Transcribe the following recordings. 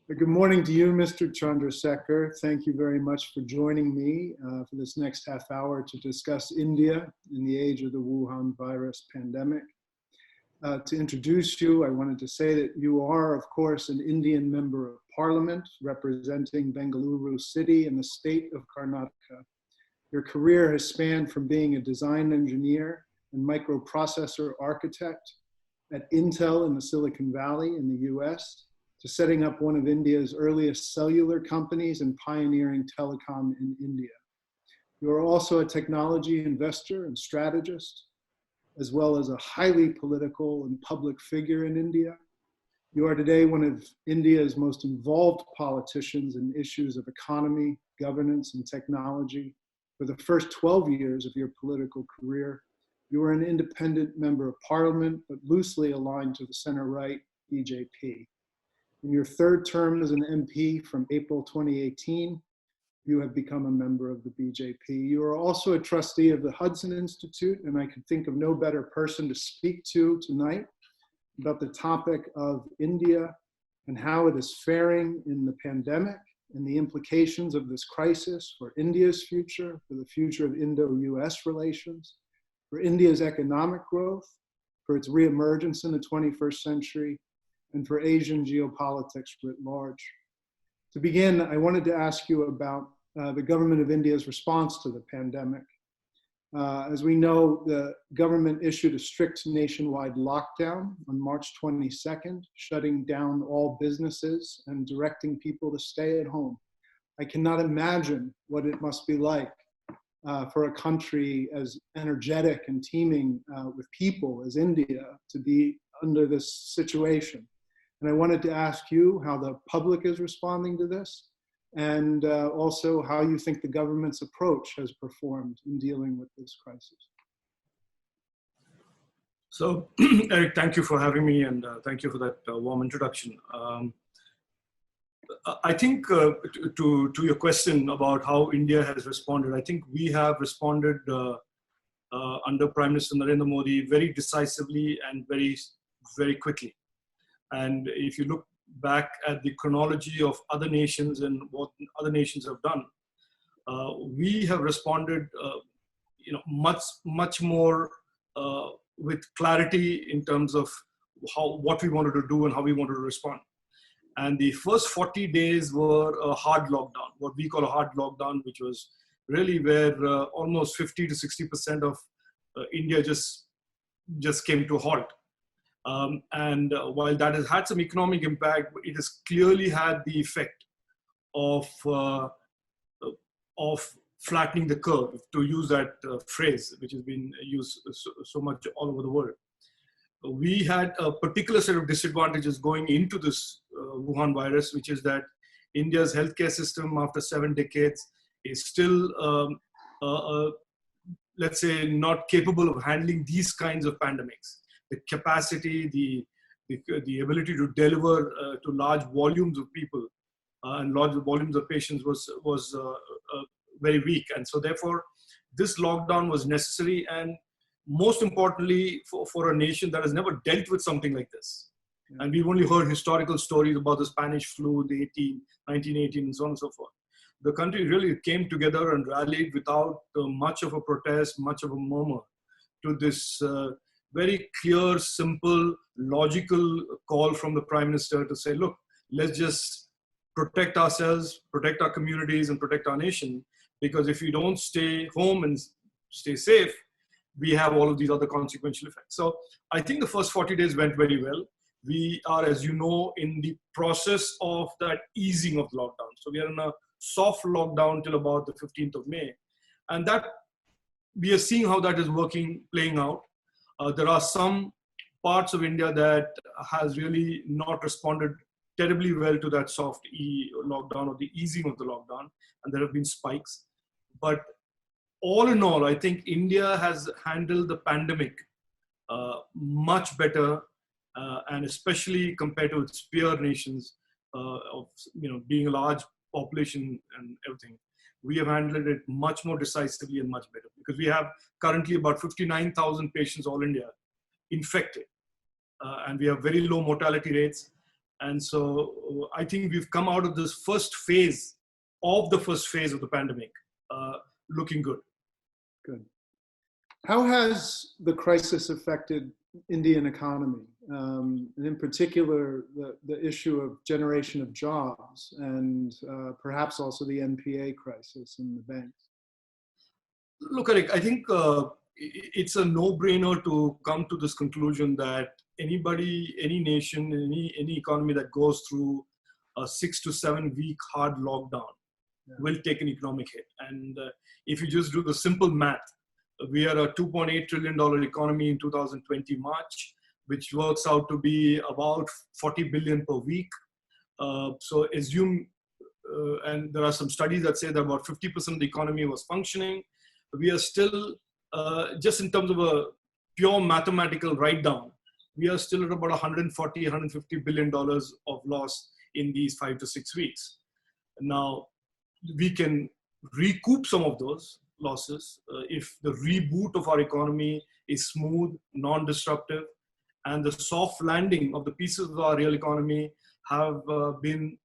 Good morning to you, Mr. Chandrasekhar. Thank you very much for joining me for this next half hour to discuss India in the age of the Wuhan virus pandemic. To introduce you, I wanted to say that you are, of course, an Indian member of parliament representing Bengaluru city in the state of Karnataka. Your career has spanned from being a design engineer and microprocessor architect at Intel in the Silicon Valley in the US, to setting up one of India's earliest cellular companies and pioneering telecom in India. You are also a technology investor and strategist, as well as a highly political and public figure in India. You are today one of India's most involved politicians in issues of economy, governance, and technology. For the first 12 years of your political career, you were an independent member of parliament, but loosely aligned to the center-right BJP. In your third term as an MP from April 2018, you have become a member of the BJP. You are also a trustee of the Hudson Institute, and I could think of no better person to speak to tonight about the topic of India and how it is faring in the pandemic and the implications of this crisis for India's future, for the future of Indo-US relations, for India's economic growth, for its reemergence in the 21st century, and for Asian geopolitics writ large. To begin, I wanted to ask you about the government of India's response to the pandemic. As we know, the government issued a strict nationwide lockdown on March 22nd, shutting down all businesses and directing people to stay at home. I cannot imagine what it must be like for a country as energetic and teeming with people as India to be under this situation. And I wanted to ask you how the public is responding to this, and also how you think the government's approach has performed in dealing with this crisis. So, Eric, thank you for having me, and thank you for that warm introduction. I think to your question about how India has responded, I think we have responded under Prime Minister Narendra Modi very decisively and very quickly. And if you look back at the chronology of other nations and what other nations have done, we have responded, much more with clarity in terms of what we wanted to do and how we wanted to respond. And the first 40 days were a hard lockdown, what we call a hard lockdown, which was really where almost 50 to 60% of India just came to a halt. And while that has had some economic impact, it has clearly had the effect of flattening the curve, to use that phrase, which has been used so much all over the world. We had a particular set of disadvantages going into this Wuhan virus, which is that India's healthcare system, after 7 decades, is still, let's say, not capable of handling these kinds of pandemics. The capacity, the ability to deliver to large volumes of people and large volumes of patients was very weak. And so therefore, this lockdown was necessary, and most importantly, for a nation that has never dealt with something like this. Yeah. And we've only heard historical stories about the Spanish flu, 1918, and so on and so forth. The country really came together and rallied without much of a protest, much of a murmur, to this very clear, simple, logical call from the Prime Minister to say, look, let's just protect ourselves, protect our communities, and protect our nation. Because if we don't stay home and stay safe, we have all of these other consequential effects. So I think the first 40 days went very well. We are, as you know, in the process of that easing of the lockdown. So we are in a soft lockdown till about the 15th of May. And that we are seeing how that is playing out. There are some parts of India that has really not responded terribly well to that soft lockdown or the easing of the lockdown, and there have been spikes. But all in all, I think India has handled the pandemic much better, and especially compared to its peer nations, of being a large population and everything. We have handled it much more decisively and much better, because we have currently about 59,000 patients all India infected, and we have very low mortality rates. And so I think we've come out of this first phase of the pandemic looking good. Good. How has the crisis affected Indian economy, and in particular the issue of generation of jobs and perhaps also the NPA crisis in the banks? Look, Eric, I think it's a no-brainer to come to this conclusion that anybody, any nation, any economy that goes through a 6 to 7 week hard lockdown will take an economic hit. And if you just do the simple math, we are a $2.8 trillion economy in 2020 March, which works out to be about 40 billion per week. So assume, and there are some studies that say that about 50% of the economy was functioning. We are still, just in terms of a pure mathematical write-down, we are still at about 140, $150 billion of loss in these 5 to 6 weeks. Now, we can recoup some of those losses if the reboot of our economy is smooth, non-disruptive, and the soft landing of the pieces of our real economy have been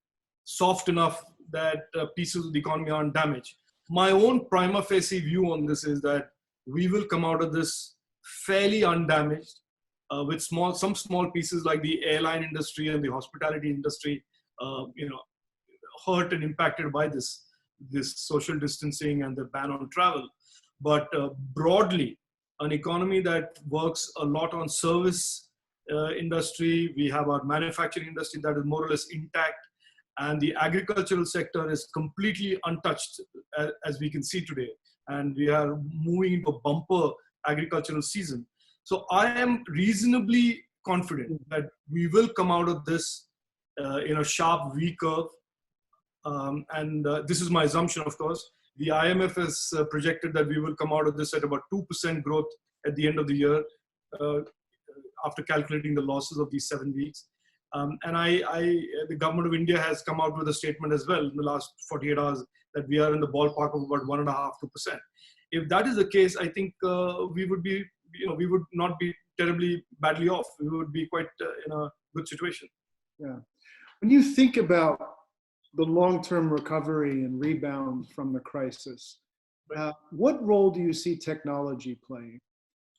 soft enough that pieces of the economy aren't damaged. My own prima facie view on this is that we will come out of this fairly undamaged, with some small pieces like the airline industry and the hospitality industry, hurt and impacted by this social distancing and the ban on travel. But broadly, an economy that works a lot on service industry, we have our manufacturing industry that is more or less intact, and the agricultural sector is completely untouched, as we can see today. And we are moving into a bumper agricultural season. So I am reasonably confident that we will come out of this in a sharp V curve. This is my assumption, of course. The IMF has projected that we will come out of this at about 2% growth at the end of the year, after calculating the losses of these 7 weeks. The government of India has come out with a statement as well in the last 48 hours that we are in the ballpark of about 1.5%, 2%. If that is the case, I think we would not be terribly badly off. We would be quite in a good situation. Yeah. When you think about the long-term recovery and rebound from the crisis, what role do you see technology playing?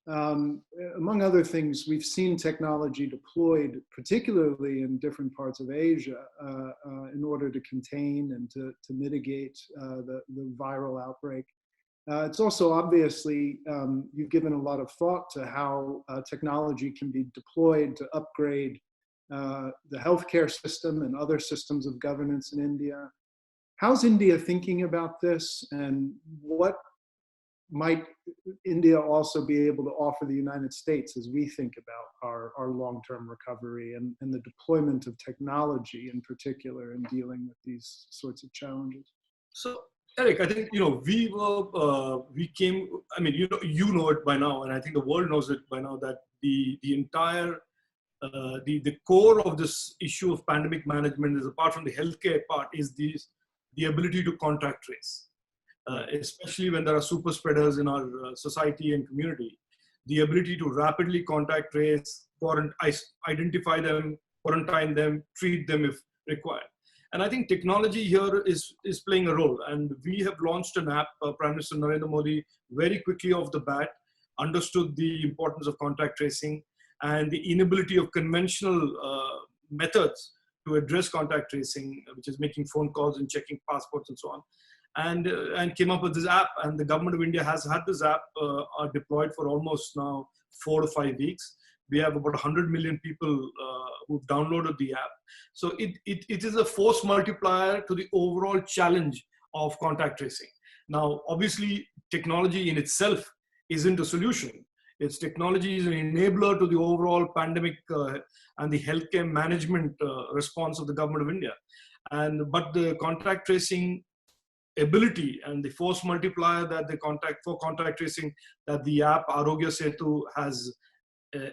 Among other things, we've seen technology deployed, particularly in different parts of Asia, in order to contain and to mitigate the viral outbreak. It's also obviously, you've given a lot of thought to how technology can be deployed to upgrade the healthcare system and other systems of governance in India. How's India thinking about this, and what might India also be able to offer the United States as we think about our long-term recovery and the deployment of technology in particular in dealing with these sorts of challenges? So, Eric, I think, we came, I mean, you know it by now, and I think the world knows it by now, that the entire, the core of this issue of pandemic management is, apart from the healthcare part, is the ability to contact trace. Especially when there are super spreaders in our society and community, the ability to rapidly contact trace, identify them, quarantine them, treat them if required. And I think technology here is playing a role. And we have launched an app, Prime Minister Narendra Modi, very quickly off the bat, understood the importance of contact tracing and the inability of conventional methods to address contact tracing, which is making phone calls and checking passports and so on. And came up with this app, and the government of India has had this app deployed for almost now 4 to 5 weeks. We have about 100 million people who've downloaded the app. So it is a force multiplier to the overall challenge of contact tracing. Now, obviously, technology in itself isn't a solution. Its technology is an enabler to the overall pandemic and the healthcare management response of the government of India. But the contact tracing ability and the force multiplier that for contact tracing that the app Arogya Setu has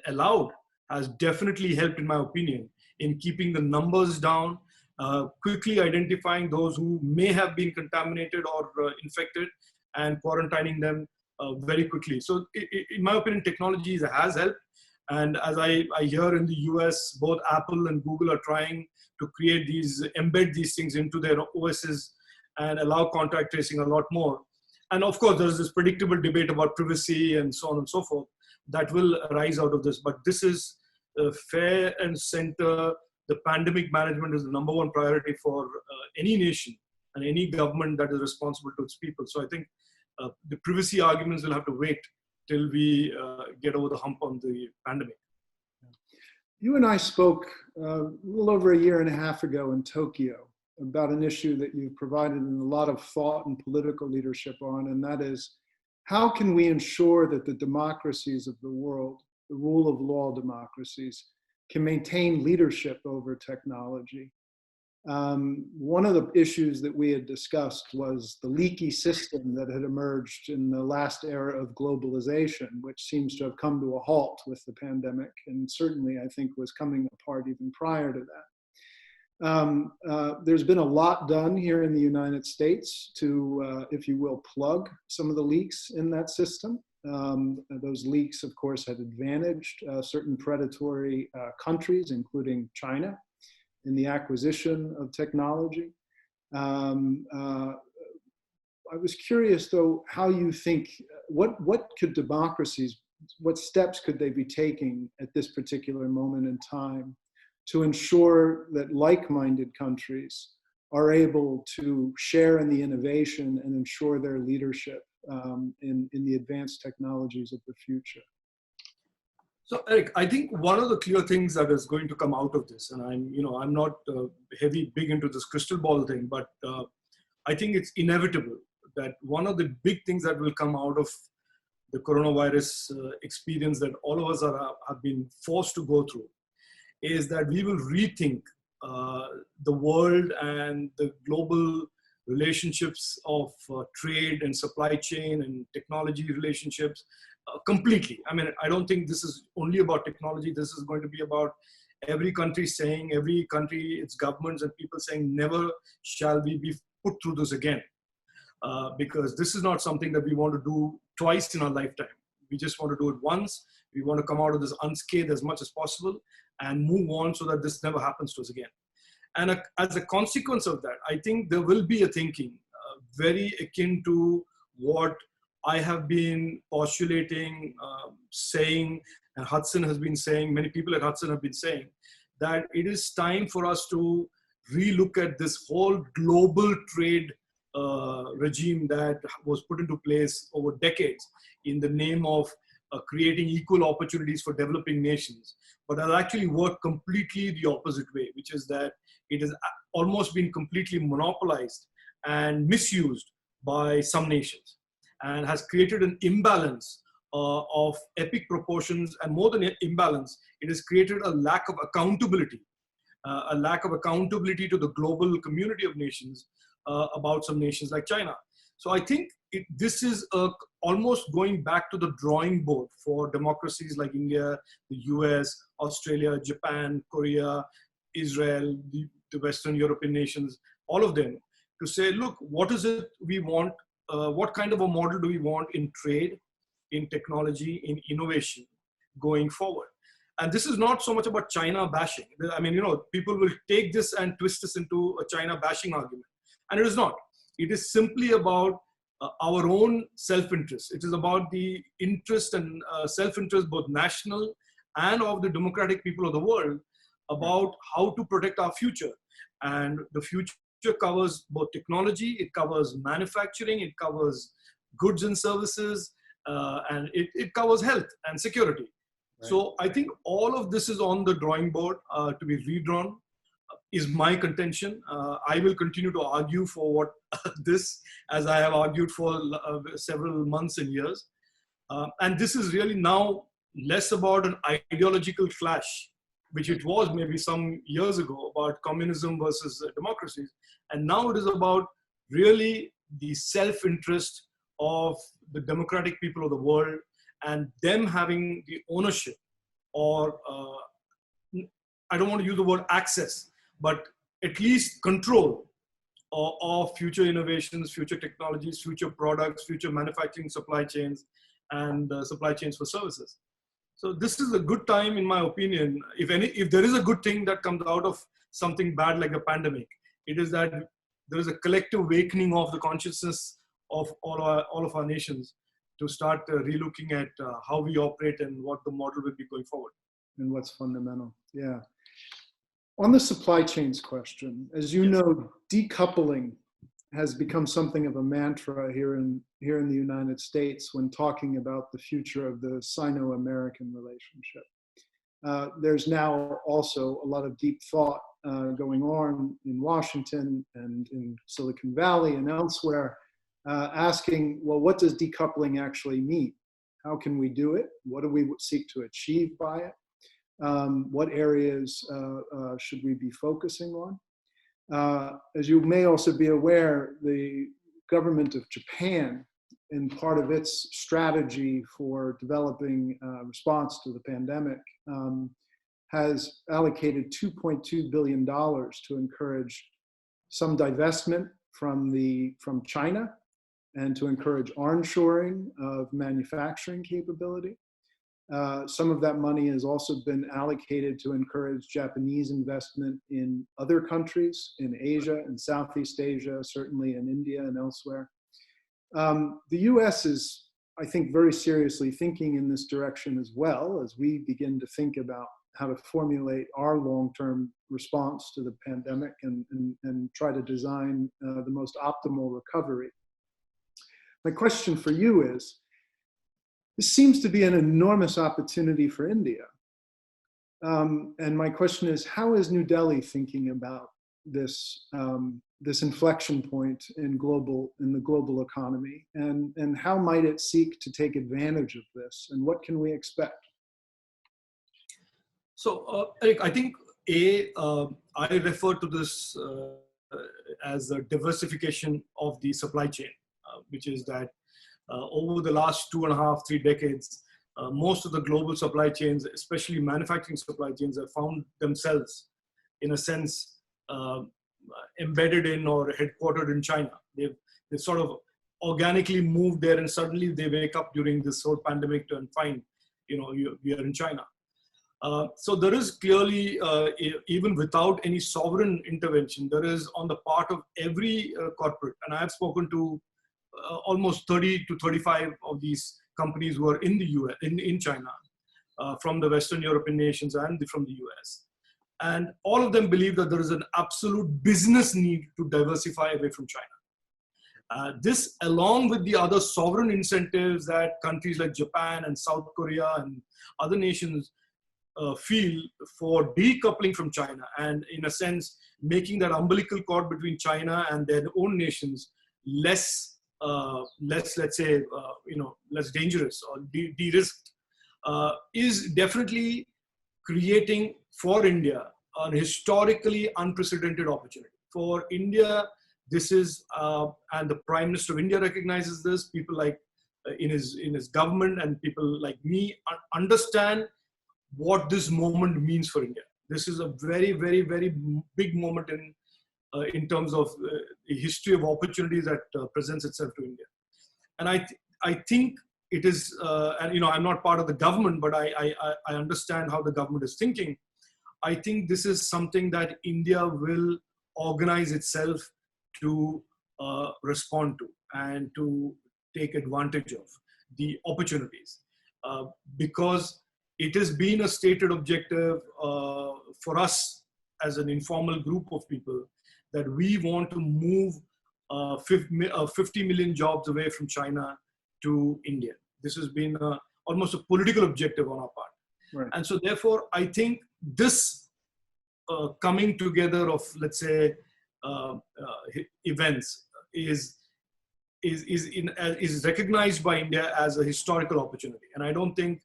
allowed has definitely helped, in my opinion, in keeping the numbers down, quickly identifying those who may have been contaminated or infected, and quarantining them very quickly. So in my opinion, technology has helped. And as I hear in the US, both Apple and Google are trying to embed these things into their OSs and allow contact tracing a lot more. And of course, there's this predictable debate about privacy and so on and so forth that will arise out of this. But this is fair and center. The pandemic management is the number one priority for any nation and any government that is responsible to its people. So I think the privacy arguments will have to wait till we get over the hump on the pandemic. You and I spoke a little over a year and a half ago in Tokyo about an issue that you've provided a lot of thought and political leadership on, and that is, how can we ensure that the democracies of the world, the rule of law democracies, can maintain leadership over technology? One of the issues that we had discussed was the leaky system that had emerged in the last era of globalization, which seems to have come to a halt with the pandemic, and certainly I think was coming apart even prior to that. There's been a lot done here in the United States to, if you will, plug some of the leaks in that system. Those leaks, of course, had advantaged certain predatory countries, including China, in the acquisition of technology. I was curious, though, how you think, what could democracies, what steps could they be taking at this particular moment in time to ensure that like-minded countries are able to share in the innovation and ensure their leadership in the advanced technologies of the future? So, Eric, I think one of the clear things that is going to come out of this, and I'm not big into this crystal ball thing, but I think it's inevitable that one of the big things that will come out of the coronavirus experience that all of us have been forced to go through is that we will rethink the world and the global relationships of trade and supply chain and technology relationships completely. I mean, I don't think this is only about technology. This is going to be about every country, its governments and people saying, never shall we be put through this again. Because this is not something that we want to do twice in our lifetime. We just want to do it once. We want to come out of this unscathed as much as possible and move on so that this never happens to us again. And as a consequence of that, I think there will be a thinking very akin to what I have been postulating, saying, and Hudson has been saying, many people at Hudson have been saying, that it is time for us to relook at this whole global trade regime that was put into place over decades in the name of creating equal opportunities for developing nations, but has actually worked completely the opposite way, which is that it has almost been completely monopolized and misused by some nations, and has created an imbalance of epic proportions, and more than an imbalance, it has created a lack of accountability, to the global community of nations about some nations like China. So I think this is almost going back to the drawing board for democracies like India, the US, Australia, Japan, Korea, Israel, the Western European nations, all of them, to say, look, what is it we want? What kind of a model do we want in trade, in technology, in innovation going forward? And this is not so much about China bashing. I mean, people will take this and twist this into a China bashing argument. And it is not. It is simply about our own self-interest. It is about the interest and self-interest, both national and of the democratic people of the world, about how to protect our future. And the future covers both technology, it covers manufacturing, it covers goods and services, and it covers health and security. Right. So I think all of this is on the drawing board to be redrawn, is my contention. I will continue to argue for what this, as I have argued for several months and years. And this is really now less about an ideological clash, which it was maybe some years ago, about communism versus democracies. And now it is about really the self-interest of the democratic people of the world and them having the ownership, or I don't want to use the word access, but at least control of future innovations, future technologies, future products, future manufacturing supply chains, and supply chains for services. So this is a good time, in my opinion. If there is a good thing that comes out of something bad like a pandemic, it is that there is a collective awakening of the consciousness of all of our nations to start relooking at how we operate and what the model will be going forward. And what's fundamental, yeah. On the supply chains question, as you Yes. know, decoupling has become something of a mantra here in the United States when talking about the future of the Sino-American relationship. There's now also a lot of deep thought going on in Washington and in Silicon Valley and elsewhere, asking, well, what does decoupling actually mean? How can we do it? What do we seek to achieve by it? What areas should we be focusing on? As you may also be aware, the government of Japan, in part of its strategy for developing response to the pandemic, has allocated $2.2 billion to encourage some divestment from China and to encourage onshoring of manufacturing capability. Some of that money has also been allocated to encourage Japanese investment in other countries, in Asia and Southeast Asia, certainly in India and elsewhere. The US is, I think, very seriously thinking in this direction as well, as we begin to think about how to formulate our long-term response to the pandemic and try to design the most optimal recovery. My question for you is, this seems to be an enormous opportunity for India. And my question is, how is New Delhi thinking about this, this inflection point in the global economy? And how might it seek to take advantage of this? And what can we expect? So, Eric, I think, I refer to this as a diversification of the supply chain, which is that over the last 2.5, 3 decades, most of the global supply chains, especially manufacturing supply chains, have found themselves, in a sense, embedded in or headquartered in China. They've sort of organically moved there, and suddenly they wake up during this whole pandemic and find, we are in China. So there is clearly, even without any sovereign intervention, there is on the part of every corporate, and I have spoken to almost 30 to 35 of these companies who are in the US, in China, from the Western European nations and from the US. And all of them believe that there is an absolute business need to diversify away from China. This, along with the other sovereign incentives that countries like Japan and South Korea and other nations feel for decoupling from China, and in a sense, making that umbilical cord between China and their own nations less, let's say, less dangerous or de-risked, is definitely creating for India an historically unprecedented opportunity. For India, this is, and the Prime Minister of India recognizes this, people like in his government and people like me understand what this moment means for India. This is a very, very, very big moment in terms of the history of opportunities that presents itself to India. And I think it is, and I'm not part of the government, but I understand how the government is thinking. I think this is something that India will organize itself to respond to and to take advantage of the opportunities, because it has been a stated objective for us as an informal group of people that we want to move 50 million jobs away from China to India. This has been almost a political objective on our part. Right. And so therefore, I think this coming together of, let's say, events is recognized by India as a historical opportunity. And I don't think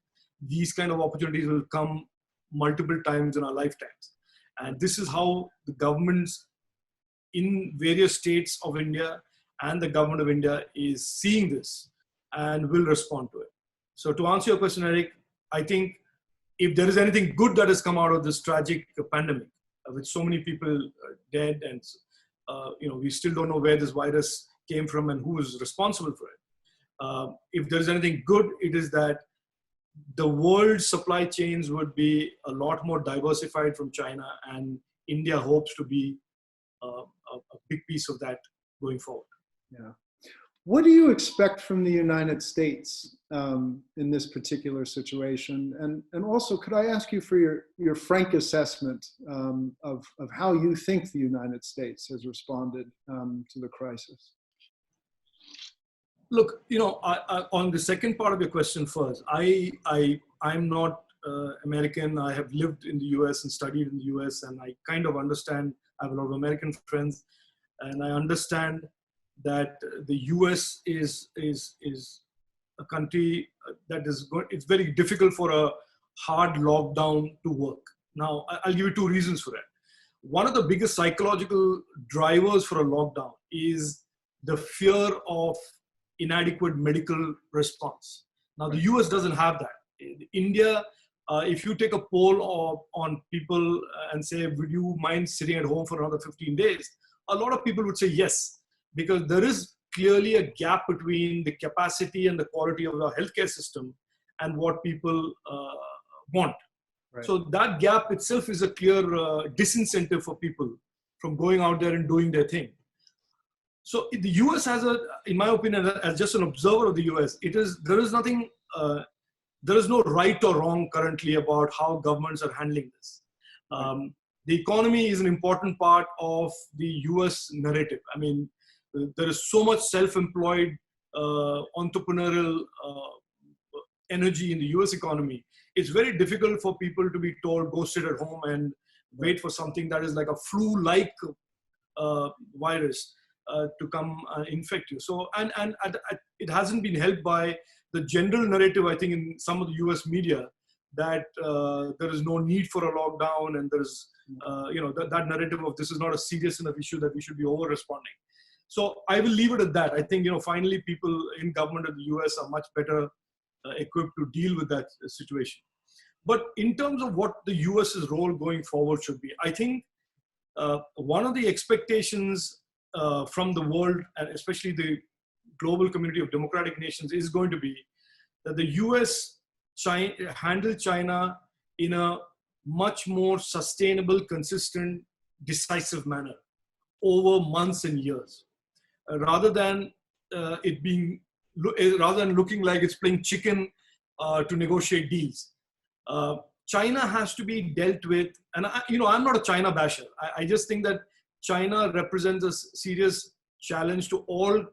these kind of opportunities will come multiple times in our lifetimes. And this is how the governments in various states of India and the government of India is seeing this and will respond to it. So to answer your question, Eric, I think if there is anything good that has come out of this tragic pandemic, with so many people dead, and we still don't know where this virus came from and who is responsible for it. If there is anything good, it is that the world's supply chains would be a lot more diversified from China, and India hopes to be a big piece of that going forward. Yeah. What do you expect from the United States in this particular situation? And also, could I ask you for your frank assessment of how you think the United States has responded to the crisis? Look, on the second part of your question first, I'm not American. I have lived in the US and studied in the US, and I kind of understand. I have a lot of American friends, and I understand that the US is a country that is good. It's very difficult for a hard lockdown to work. Now, I'll give you two reasons for that. One of the biggest psychological drivers for a lockdown is the fear of inadequate medical response. Now, the US doesn't have that. In India, if you take a poll on people and say, would you mind sitting at home for another 15 days? A lot of people would say yes, because there is clearly a gap between the capacity and the quality of the healthcare system and what people want. Right. So that gap itself is a clear disincentive for people from going out there and doing their thing. So the US has in my opinion, as just an observer of the US, there is no right or wrong currently about how governments are handling this. The economy is an important part of the US narrative. I mean, there is so much self-employed entrepreneurial energy in the US economy. It's very difficult for people to be told, go sit at home and wait for something that is like a flu-like virus to come infect you. So, and it hasn't been helped by the general narrative, I think, in some of the US media that there is no need for a lockdown, and there's, that narrative of this is not a serious enough issue that we should be over-responding. So I will leave it at that. I think, finally people in government of the US are much better equipped to deal with that situation. But in terms of what the US's role going forward should be, I think one of the expectations from the world, and especially the global community of democratic nations, is going to be that the US handle China in a much more sustainable, consistent, decisive manner over months and years, rather than looking like it's playing chicken to negotiate deals. China has to be dealt with, and I'm not a China basher. I just think that China represents a serious challenge to all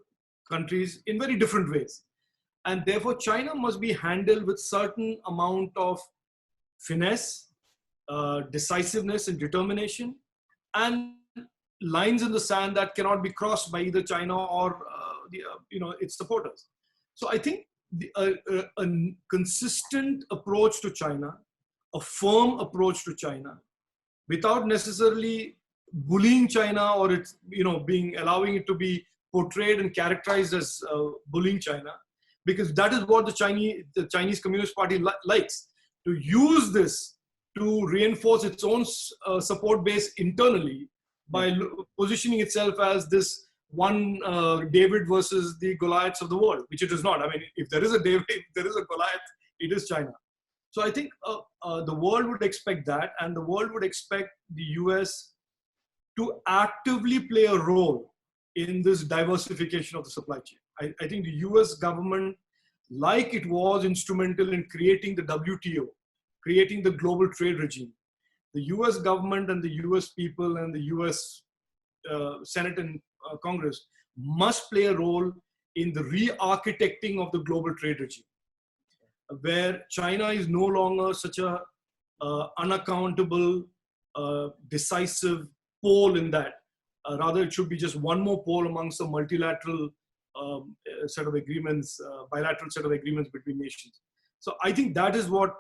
countries in very different ways. And therefore, China must be handled with certain amount of finesse, decisiveness and determination, and lines in the sand that cannot be crossed by either China or its supporters. So I think a consistent approach to China, a firm approach to China, without necessarily bullying China or allowing it to be portrayed and characterized as bullying China, because that is what the Chinese Communist Party likes, to use this to reinforce its own support base internally by positioning itself as this one David versus the Goliaths of the world, which it is not. I mean, if there is a David, if there is a Goliath, it is China. So I think the world would expect that, and the world would expect the US to actively play a role in this diversification of the supply chain. I think the US government, like it was instrumental in creating the WTO, creating the global trade regime, the US government and the US people and the US Senate and Congress must play a role in the re-architecting of the global trade regime, where China is no longer such a unaccountable, decisive pole in that. Rather, it should be just one more pole amongst a multilateral set of agreements, bilateral set of agreements between nations. So I think that is what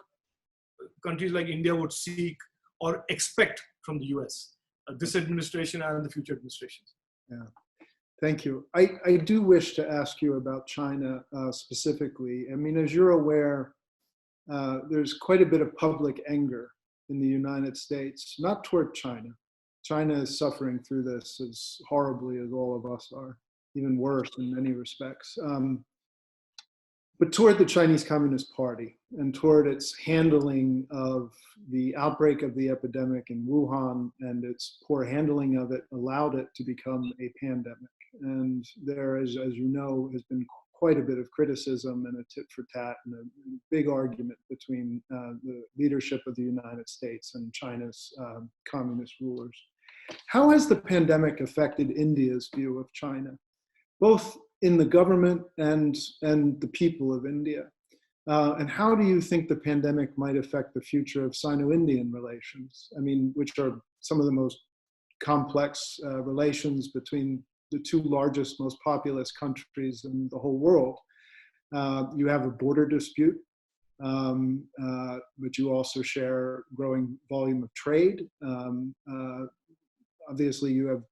countries like India would seek or expect from the US, this administration and the future administrations. Yeah, thank you. I do wish to ask you about China specifically. I mean, as you're aware, there's quite a bit of public anger in the United States, not toward China. China is suffering through this as horribly as all of us are, even worse in many respects. but toward the Chinese Communist Party and toward its handling of the outbreak of the epidemic in Wuhan, and its poor handling of it allowed it to become a pandemic. And there, as you know, has been quite a bit of criticism and a tit for tat and a big argument between the leadership of the United States and China's communist rulers. How has the pandemic affected India's view of China, both in the government and the people of India? And how do you think the pandemic might affect the future of Sino-Indian relations? I mean, which are some of the most complex relations between the two largest, most populous countries in the whole world. You have a border dispute, but you also share growing volume of trade. Obviously, you have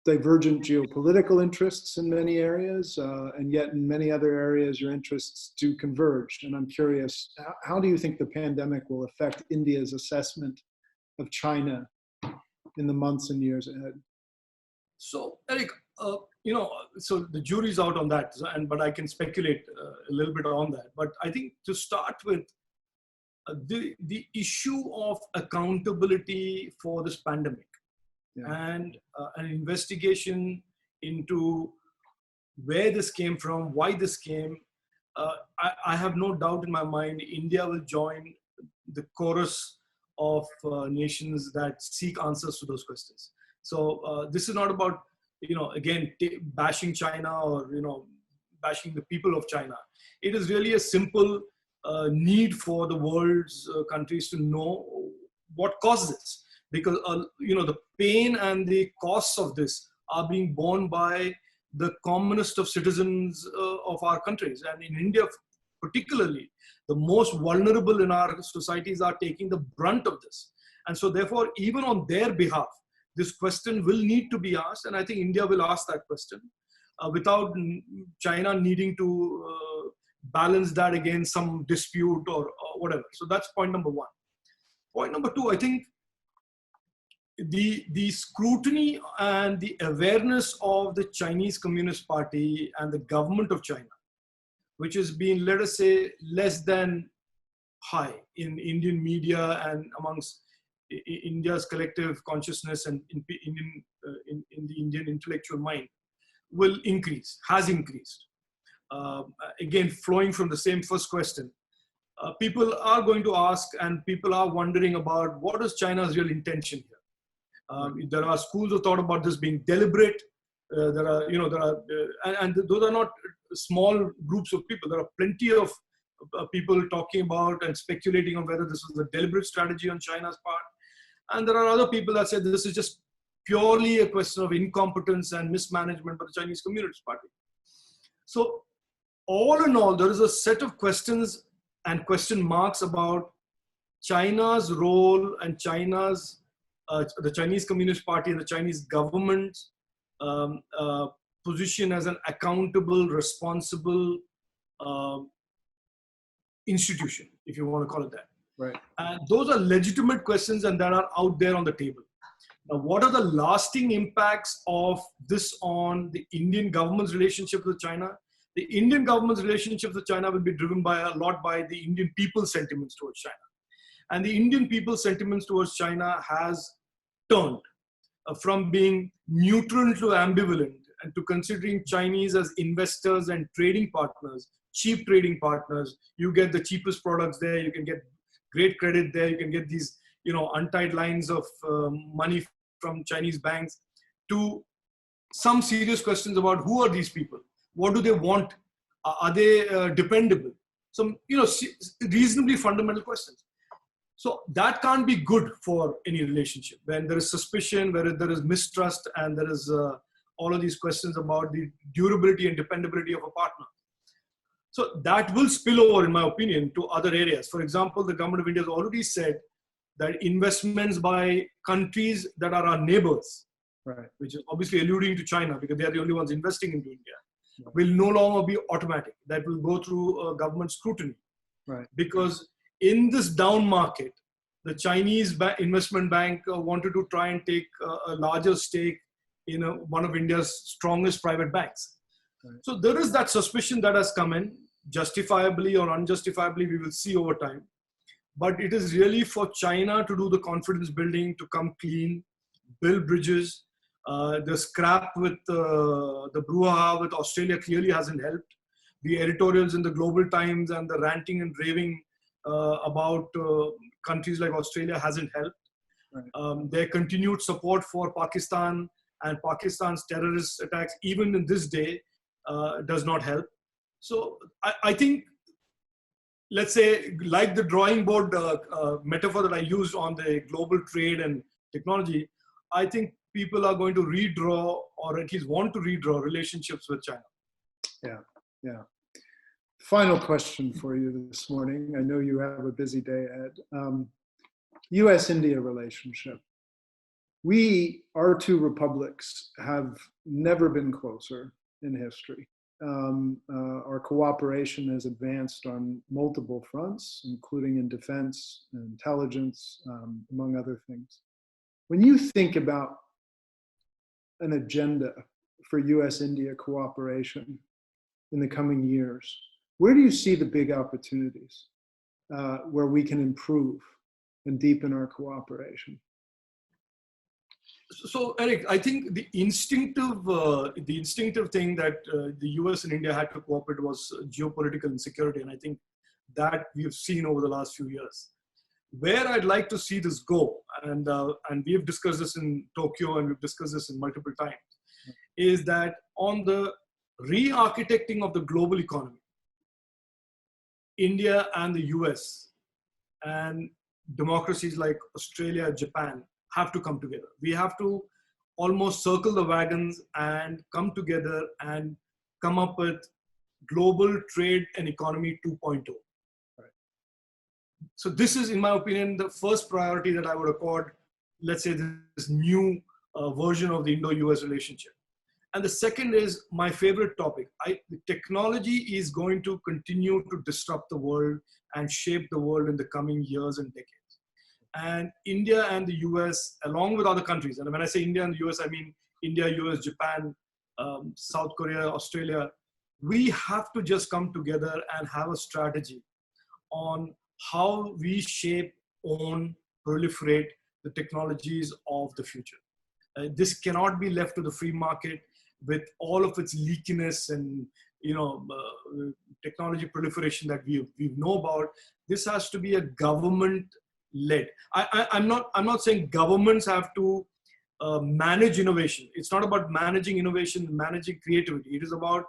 divergent geopolitical interests in many areas, and yet in many other areas, your interests do converge. And I'm curious, how do you think the pandemic will affect India's assessment of China in the months and years ahead? So, Eric, so the jury's out on that, but I can speculate a little bit on that. But I think to start with, the issue of accountability for this pandemic, and an investigation into where this came from, why this came, I have no doubt in my mind India will join the chorus of nations that seek answers to those questions. So this is not about, again, bashing China or, bashing the people of China. It is really a simple need for the world's countries to know what caused this. Because, the pain and the costs of this are being borne by the commonest of citizens of our countries. And in India, particularly, the most vulnerable in our societies are taking the brunt of this. And so therefore, even on their behalf, this question will need to be asked, and I think India will ask that question without China needing to balance that against some dispute or whatever. So that's point number one. Point number two, I think the scrutiny and the awareness of the Chinese Communist Party and the government of China, which has been, let us say, less than high in Indian media and amongst India's collective consciousness and in the Indian intellectual mind, will increase, has increased. Again, flowing from the same first question, people are going to ask, and people are wondering about what is China's real intention here. There are schools of thought about this being deliberate. There are, and those are not small groups of people. There are plenty of people talking about and speculating on whether this was a deliberate strategy on China's part. And there are other people that say this is just purely a question of incompetence and mismanagement by the Chinese Communist Party. So all in all, there is a set of questions and question marks about China's role and China's, the Chinese Communist Party and the Chinese government's position as an accountable, responsible institution, if you want to call it that. Right. And those are legitimate questions and that are out there on the table. Now, what are the lasting impacts of this on the Indian government's relationship with China? The Indian government's relationship with China will be driven by a lot by the Indian people's sentiments towards China. And the Indian people's sentiments towards China has turned from being neutral to ambivalent and to considering Chinese as investors and trading partners, cheap trading partners. You get the cheapest products there, you can get great credit there, you can get these untied lines of money from Chinese banks, to some serious questions about who are these people? What do they want? Are they dependable? Some reasonably fundamental questions. So that can't be good for any relationship. When there is suspicion, where there is mistrust, and there is all of these questions about the durability and dependability of a partner. So that will spill over, in my opinion, to other areas. For example, the government of India has already said that investments by countries that are our neighbors, right, which is obviously alluding to China because they are the only ones investing into India, right, will no longer be automatic. That will go through government scrutiny. Right. Because in this down market, the Chinese investment bank wanted to try and take a larger stake in one of India's strongest private banks. Right. So there is that suspicion that has come in. justifiably or unjustifiably, we will see over time. But it is really for China to do the confidence building, to come clean, build bridges. The scrap with the brouhaha with Australia clearly hasn't helped. The editorials in the Global Times and the ranting and raving about countries like Australia hasn't helped. Right. Their continued support for Pakistan and Pakistan's terrorist attacks, even in this day, does not help. So I think, let's say, like the drawing board metaphor that I used on the global trade and technology, I think people are going to redraw, or at least want to redraw, relationships with China. Yeah, yeah. Final question for you this morning. I know you have a busy day ahead. US-India relationship. Our two republics have never been closer in history. Our cooperation has advanced on multiple fronts, including in defense and intelligence, among other things. When you think about an agenda for US-India cooperation in the coming years, where do you see the big opportunities where we can improve and deepen our cooperation? So, Eric, I think the instinctive thing that the US and India had to cooperate was geopolitical insecurity, and I think that we've seen over the last few years. Where I'd like to see this go, and we've discussed this in Tokyo and we've discussed this in multiple times, is that on the re-architecting of the global economy, India and the US and democracies like Australia, Japan have to come together. We have to almost circle the wagons and come together and come up with global trade and economy 2.0. Right. So this is, in my opinion, the first priority that I would accord, let's say, this new version of the Indo-US relationship. And the second is my favorite topic. Technology is going to continue to disrupt the world and shape the world in the coming years and decades. And India and the US, along with other countries, and when I say India and the US, I mean India, US, Japan, South Korea, Australia, we have to just come together and have a strategy on how we shape, own, proliferate the technologies of the future. This cannot be left to the free market with all of its leakiness and technology proliferation that we know about. This has to be a government-led. I'm not saying governments have to manage innovation. It's not about managing innovation, managing creativity. It is about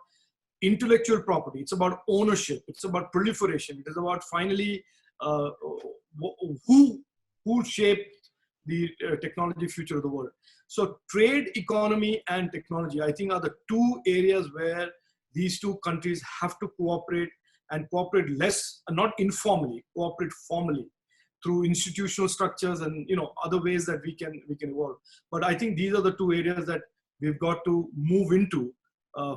intellectual property. It's about ownership. It's about proliferation. It is about finally who shaped the technology future of the world. So trade, economy, and technology, I think, are the two areas where these two countries have to cooperate, and cooperate less, not informally, cooperate formally through institutional structures and other ways that we can evolve. But I think these are the two areas that we've got to move into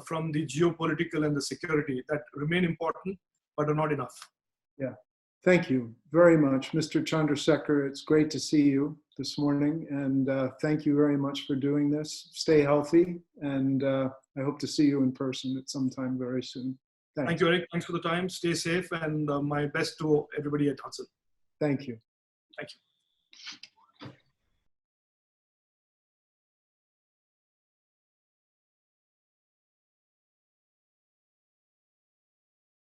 from the geopolitical and the security that remain important, but are not enough. Yeah. Thank you very much, Mr. Chandrasekhar. It's great to see you this morning, and thank you very much for doing this. Stay healthy, and I hope to see you in person at some time very soon. Thank you, Eric. Thanks for the time. Stay safe, and my best to everybody at Hudson. Thank you. Thank you.